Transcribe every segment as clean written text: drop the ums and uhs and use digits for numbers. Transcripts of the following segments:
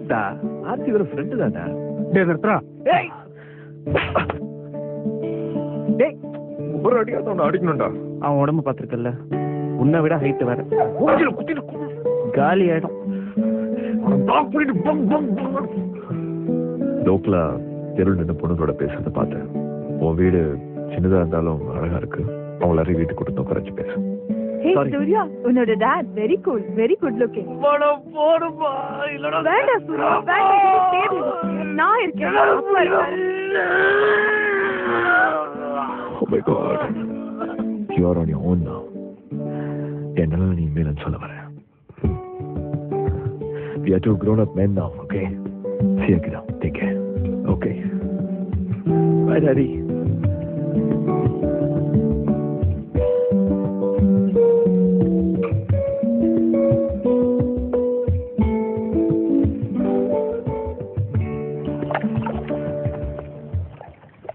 வாட்டா ஆர்த்தி ஒரு ஃப்ரெண்டு தான்டா. டேய் நிறுத்துறா. டேய் டேய் ஒரு அடியாத அவனை அடிக்கணும்டா. அவன் உடம்பு பார்த்துருக்கல, உன்னை விட ஹைட் வேற. காலி ஆயிடும். லோக்கலா தெருள் நின்று பொண்ணுங்களோட பேசுறத பார்த்தேன். உன் வீடு சின்னதா இருந்தாலும் அழகா இருக்கு. அவங்கள அறி வீட்டுக்கு கொடுத்து உட்கார வச்சு பேசு. Hey Surya, உன்னோட dad very cool, very good looking. போடுமா இல்லடா. வேண்டாம் சூர்யா, வேண்டாம். தேடு. நான் இருக்கேன். அப்பா இருக்காரு. Oh my God. You are on your own now. என்னால நீ மேல சொல்ல வர. We are two grown up men now, okay? See you again. Take care. Okay. Bye, Daddy.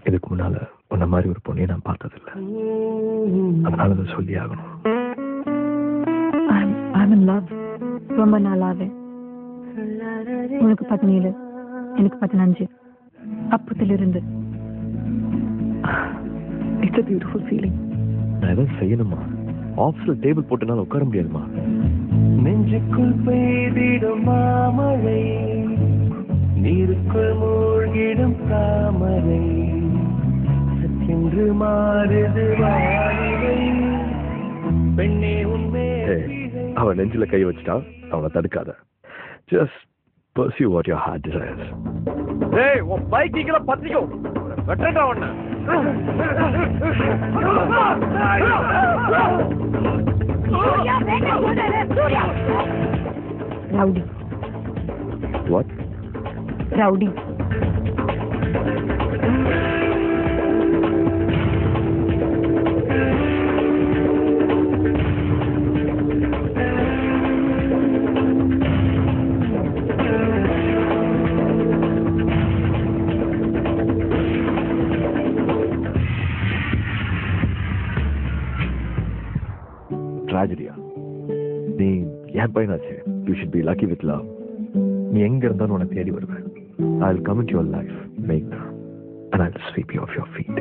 இதுக்கு முன்னால உன்ன மாதிரி ஒரு பொண்ணையை நான் பார்த்ததில்லை. அதனால அதை சொல்லி ஆகணும். I'm in love. ரொம்ப நாளாவே. உனக்கு 17, எனக்கு 15. அப்பத்திலிருந்து. It's a beautiful feeling. நான் எதாவது செய்யணுமா? ஆஃபீஸ்ல டேபிள் போட்டனால உட்கார முடியாதுமா? நெஞ்சுக்குள் பெய்திடும் மாமழை, நீருக்குள் மூழ்கிடும் தாமரை, சற்றென்று மாறுது வானிலை, பெண்ணே உண்மை. அவன் நெஞ்சில கை வச்சுட்டா அவனை தடுக்காத. Just pursue what your heart desires. Hey, உன் பைக்கிங்கள பத்திக்கோ. வெட்டடா அவன. சூர்யா, வேண்டாம் ஓடாத. சூர்யா. ரவுடி. What? ரவுடி. Tragedy-ஆ? நீ என் பையனாச்சு. You should be lucky with love. நீ எங்க இருந்தாலும் உன்னை தேடி வருவேன். I'll come into your life, make her, and I'll sweep you off your feet.